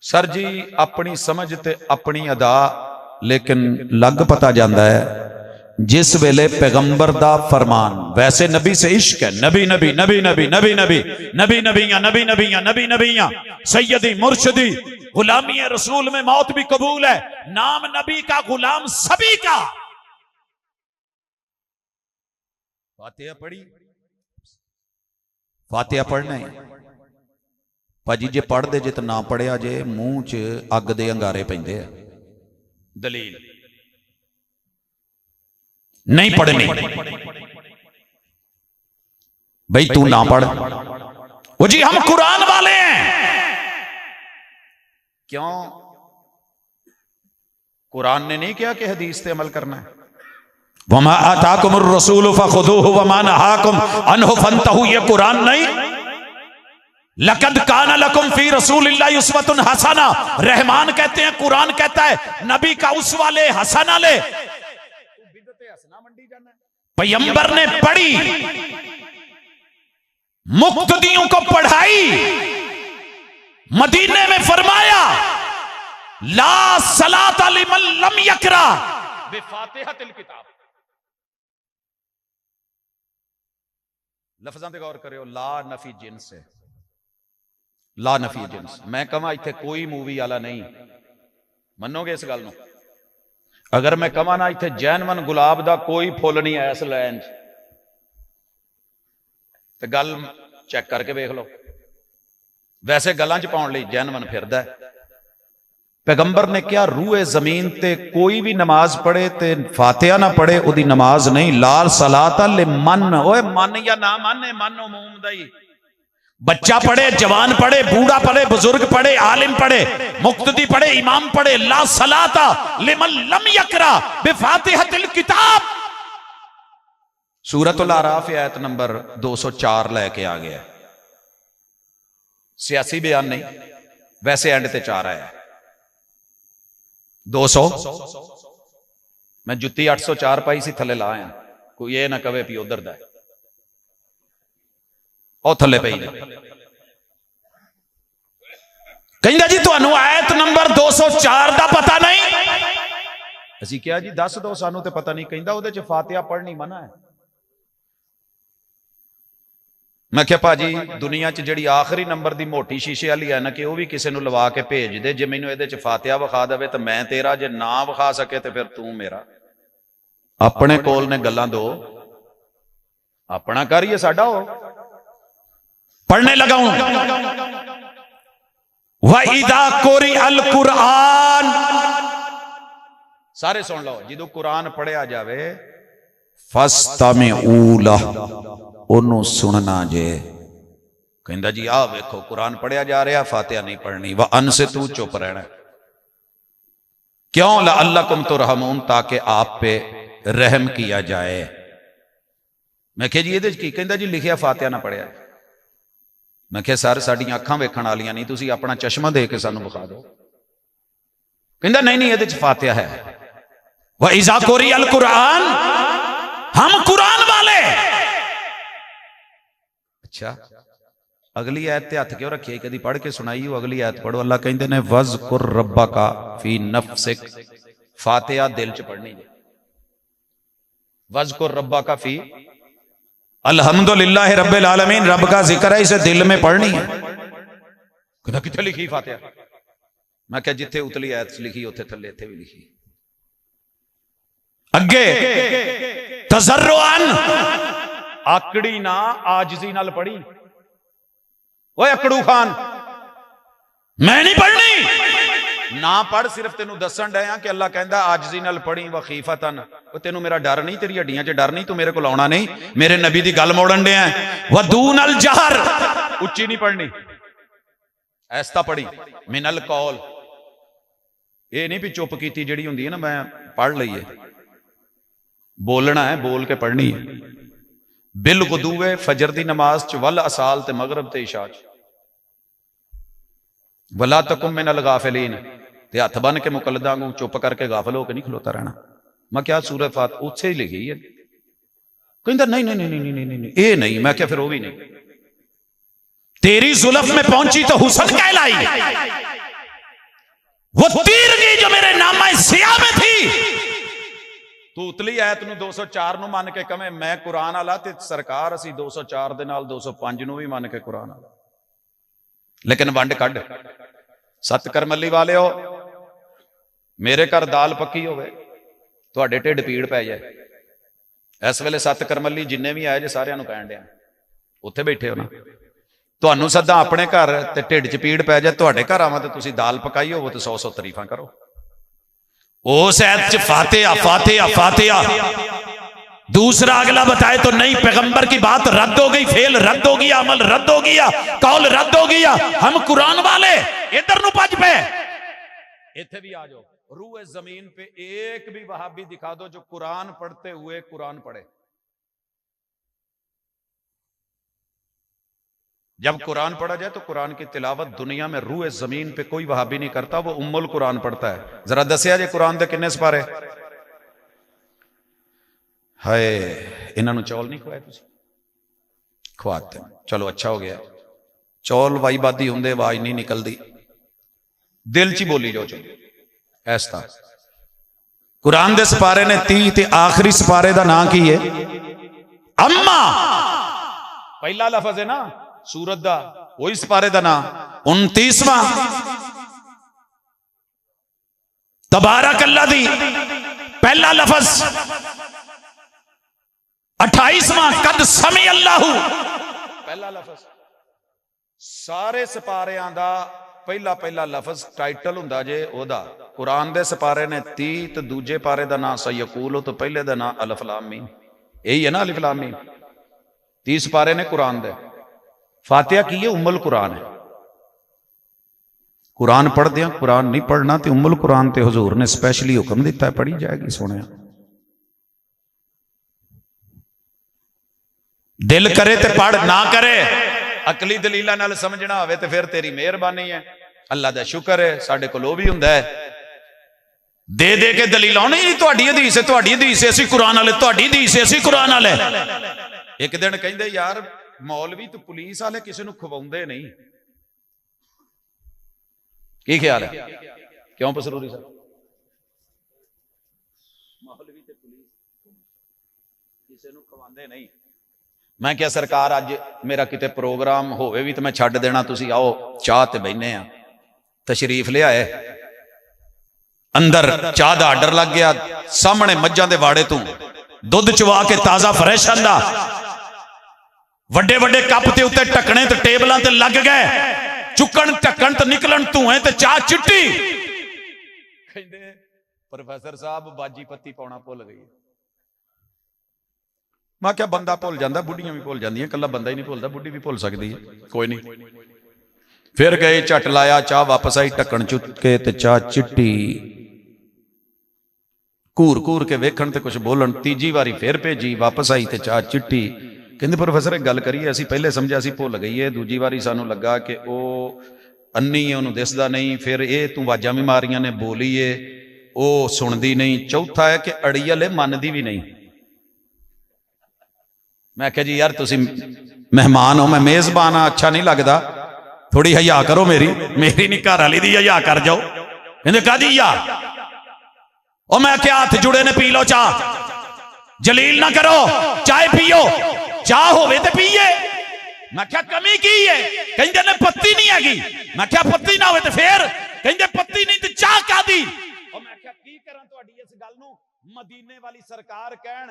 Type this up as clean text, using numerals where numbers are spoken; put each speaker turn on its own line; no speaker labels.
Sir जी अपनी समझ ते अपनी अदा, लेकिन लग पता जाता है जिस वेले पैगंबर दा फरमान, वैसे नबी से इश्क है, नबी नबी नबी नबी नबी नबी नबी नबीया नबी नबीया नबी नबीया सैयदी मुर्शदी, गुलामी रसूल में मौत भी कबूल है, नाम नबी का गुलाम सभी का। फातिहा पढ़ी, फातिहा पढ़ना है भाजी, जे पढ़ते जे तो ना पढ़िया जे मूँह च अग दे अंगारे पैंदे आ। दलील नहीं पढ़नी भाई, तू ना पढ़। वो जी हम कुरान वाले हैं। क्यों? कुरान ने नहीं किया कि हदीस पे अमल करना है। वमा आताकुमुर रसूल फखुदूहु वमा नहाकुम अन्हु फंतहु, ये कुरान नहीं। लकद काना लकुम फी रसूलिल्लाहि उस्वतुन हसना, रहमान कहते हैं, कुरान कहता है नबी का उसवा ले, हसना ले। पैगंबर ने पढ़ी, मुक्तदियों को पढ़ाई, मदीने में फरमाया ला सलात लिमन लम यकरा बिफातिहतिल किताब। लफ्जां ते गौर करियो, ला नफी जिन्स है, ला नफी जिन्स। मैं कहा इत्थे कोई मूवी वाला नहीं, मनोगे इस गल नूं? अगर मैं कहा ना इत्थे जैनवन गुलाब दा कोई फुल नहीं है इस लैन च, ते गल चेक करके वेख लो। वैसे गलां च पाउण लई जैनवन फिरदा है। पैगंबर ने क्या रूए जमीन ते कोई भी नमाज पढ़े ते फातिहा ना पढ़े, ओदी नमाज नहीं। लाल सलाता ले मन, ओए मन या ना मन, मन उमूम दा ही। बच्चा पढ़े, जवान पढ़े, बूढ़ा पढ़े, बुजुर्ग पढ़े, आलिम पढ़े, मुक्तदी पढ़े, इमाम पढ़े, ला सलाता लिमन लम यकरा बिफातिहतिल किताब। सूरतुल आराफ आयत नंबर 204 लेके आ गया। 86 बयान नहीं, वैसे एंड ते 4 आया 200। मैं जुत्ती 804 पाई सी, थले ला आया, कोई ये ना कवे भी उधर दा और थले पई। कहंदा जी तुहानू आयत नंबर 204 दा पता नहीं? असी क्या जी दस दो, सानू ते पता नहीं। कहंदा उहदे च फातिहा पढ़नी मना है। मैं क्या भाजी दुनिया च जिहड़ी आखिरी नंबर दी मोटी शीशे वाली है ना, कि वह भी किसी नूं लवा के भेज दे, जे मैनू इहदे च फातिहा विखा देवे तो मैं तेरा, जे ना विखा सके तो फिर तू मेरा। अपने कोल ने गल्लां दो, अपना करिए, साडा हो। पढ़ने लगा हूं। वइदा कुरि अल कुरान, सारे सुन लो, जो कुरान पढ़िया जावे फस्तमिऊ लह, ओनू सुनना जे। कहंदा जी आ वेखो कुरान पढ़िया जा रहा, फातिहा नहीं पढ़नी। व अनसितू, चुप रहना। क्यों? लअल्लकुम तुरहमून, ताकि आप पे रहम किया जाए। मैं कहा जी ये की? कहंदा जी लिखिया फातिहा ना पढ़िया। मैं क्या सर साडियां अखां वेखण वालियां नहीं, तुसीं अपना चश्मा दे के सानू विखा दो। कहंदा नहीं नहीं, इहदे च फातिहा है। व इज़ा कुरि अल कुरान, हम कुरान वाले। अच्छा, अगली आयत ते हथ क्यों रखिए? कदी पढ़ के सुनाई हो? अगली आयत पढ़ो। अल्लाह कहंदे ने वज़कुर रब्बका फी नफ्सिक, फातिहा दिल च पढ़नी है। वज़कुर रब्बका फी, अल्हम्दुलिल्लाह रब्बिल आलमीन, रब का जिक्र है, इसे दिल में पढ़नी है। कहंदा किथे लिखी फातिहा? मैं क्या जिथे उतली आयत लिखी उथे थले इथे भी लिखी। अगे तज़र्रुअन, आकड़ी ना आजिजी नाल पढ़ी। ओए अकड़ू खान, मैं नहीं पढ़नी। ना पढ़, सिर्फ तेनू दसन डया कि अल्लाह कहंदा आजिजी नाल पढ़ी। व खीफतन, तेनू मेरा डर नहीं, तेरी हड्डियां च डर नहीं, तू मेरे को आउणा नहीं, मेरे नबी दी गल मोड़न डया। व दून अल जहर, उच्ची नहीं पढ़नी, ऐसा पढ़ी। मिनल कौल, ये नहीं भी चुप की जिहड़ी हुंदी है ना, मैं पढ़ लईए। बोलना है, बोल के पढ़नी है। बिल गुदूवे, फजर दी नमाज च, वल असाल ते मगरब ते इशा च। वला तकुम मिनल गाफिलीन, ते हथ बन के मुकलदा को चुप करके गाफिल होकर नहीं खलोता रहना। मैं क्या सूरत फात उत्थे ही लिखी है? कहंदा नहीं नहीं नहीं नहीं नहीं, ये नहीं। मैं क्या फिर वो भी नहीं। तेरी जुल्फ में पहुंची तो हुसन कहलाई। वो तीरगी जो मेरे नामा सिया में थी। तू उतली आयत ਨੂੰ 204 ਨੂੰ ਮੰਨ ਕੇ ਕਵੇਂ ਮੈਂ ਕੁਰਾਨ ਵਾਲਾ ਤੇ ਸਰਕਾਰ ਅਸੀਂ 204 ਦੇ ਨਾਲ 205 ਨੂੰ ਵੀ ਮੰਨ ਕੇ ਕੁਰਾਨ ਵਾਲਾ। ਲੇਕਿਨ ਵੰਡ ਕੱਢ ਸਤ ਕਰਮਲੀ ਵਾਲਿਓ, ਮੇਰੇ ਘਰ ਦਾਲ ਪੱਕੀ ਹੋਵੇ ਤੁਹਾਡੇ ਢਿੱਡ ਪੀੜ ਪੈ ਜਾਏ। ਇਸ ਵੇਲੇ ਸਤ ਕਰਮਲੀ ਜਿੰਨੇ ਵੀ ਆਏ ਜੇ ਸਾਰਿਆਂ ਨੂੰ ਕਹਿਣ ਡਿਆ, ਉੱਥੇ ਬੈਠੇ ਹੋ ਨਾ, ਤੁਹਾਨੂੰ ਸੱਦਾ ਆਪਣੇ ਘਰ ਤੇ ਢਿੱਡ 'ਚ ਪੀੜ ਪੈ ਜਾਏ, ਤੁਹਾਡੇ ਘਰ ਆਵਾਂ ਤੇ ਤੁਸੀਂ ਦਾਲ ਪਕਾਈ ਹੋਵੋ ਤੇ 100 ਤਾਰੀਫਾਂ ਕਰੋ। उस ऐत च फातिहा फातिहा फातिहा। दूसरा अगला बताए तो नहीं, पैगंबर की बात रद्द हो गई, फेल रद्द हो गया, अमल रद्द हो गया, कौल रद्द हो गया। हम कुरान वाले इधर नु भज पे, इथे भी आ जाओ। रूए जमीन पे एक भी वहाबी दिखा दो जो कुरान पढ़ते हुए कुरान पढ़े। जब कुरान पढ़ा जाए तो कुरान की तिलावत दुनिया में रूए जमीन पे कोई वहाबी नहीं करता, वो उम्मुल कुरान पढ़ता है। जरा दसिया जे कुरान दे किन्ने सिपारे? हाय इन्होंने चौल नहीं खवाए तुसीं? खवाते, चलो अच्छा हो गया। चौल वाईबादी होंदे, आवाज नहीं निकलती, दिल च बोली जाओ। चलो ऐस था कुरान दे सिपारे ने 30 ते आखिरी सिपारे का नाम की है अम्मा। पहला लफज है ना सूरत दा, वही सिपारे का नाम 29वां तबारक अल्लाह दी पहला लफज 28वां कद समी अल्लाहू पहला लफज। सारे सिपारियां दा पहला पहला लफज टाइटल हुंदा जे ओदा। कुरान दे सिपारे ने 30 ते दूजे पारे का नाम सयकूल, तो पहले का नाम अलिफ लाम मीम, यही है ना अलिफ लाम मीम। 30 पारे ने कुरान दे। फातिहा की है उम्मुल कुरान है। कुरान पढ़ दिया, कुरान नहीं पढ़ना तो उम्मुल कुरान ते हुजूर ने स्पेशली हुक्म दिता है, पढ़ी जाएगी। सुने दिल करे ते पढ़, ना करे अकली दलीलां नाल समझना होवे ते फिर तेरी मेहरबानी है। अल्लाह दा शुक्र है साडे कोल ओह भी हुंदा है। दे दे के दलील नहीं, तुहाडी हदीस है, तुहाडी हदीस है, असीं कुरान वाले, तुहाडी हदीस है, असीं कुरान वाले। एक दिन कहंदे यार मौलवी तो पुलिस वाले किसी को खवाउंदे नहीं, की ख्याल है? क्यों पसरूरी साहब? मौलवी तो पुलिस किसी को खवाउंदे नहीं। मैं क्या सरकार अज मेरा किते प्रोग्राम होवे भी तो मैं छड्ड देना, तुसीं आओ चाह ते बहने आ। तशरीफ ले आए, अंदर चाह दा आर्डर लग गया, सामने मज्जां दे वाड़े तों दुध चवा के ताजा फ्रैश आंदा, वड्डे वड्डे कप के उत्ते ढकने ते टेबलों ते लग गए, चुकन ढकन ते निकलन धुएं ते चाह चिट्टी। कहंदे प्रोफेसर साहब बाजी पत्ती पाउणा भुल गई। मैं क्या बंदा भुल जाता, बुढ़ियां भी भुल जांदियां, कल्ला बंदा ही नहीं भुलता, बुढ़ी भी भुल सकती है, कोई नहीं। फिर गए, झट लाया, चाह वापस आई, ढक्कन चुक के ते चाह चिट्टी। घूर घूर के वेखण ते कुछ बोलन, तीजी वारी फिर भेजी, वापस आई ते चाह चिट्टी। कहते प्रोफेसर एक गल करिए, असीं पहले समझा सी भुल गई है, दूजी बारी सानू लगा कि वह अन्नी है, उन्होंने दिसदा नहीं, फिर ये तू आवाजां भी मारियां ने, बोली है वह सुनदी नहीं, चौथा है कि अड़ीअल है मनदी भी नहीं। मैं आख्या जी यार तुसीं मेहमान हो, मैं मेजबान हाँ, अच्छा नहीं लगता, थोड़ी हया करो, मेरी नहीं घर वाली दी हया कर जाओ। कहंदे कादी हया? और मैं क्या हाथ जुड़े ने, पी लो चाह, जलील ना करो, चाय पियो, चाह होवे ते पीए। मैं क्या कमी की है? कहंदे ने पत्ती नहीं हैगी। मैं क्या पत्ती ना होवे ते फिर? कहंदे पत्ती नहीं ते चाह कादी। और मैं क्या की करां तुहाडी इस गल नूं? मदीने वाली सरकार कहण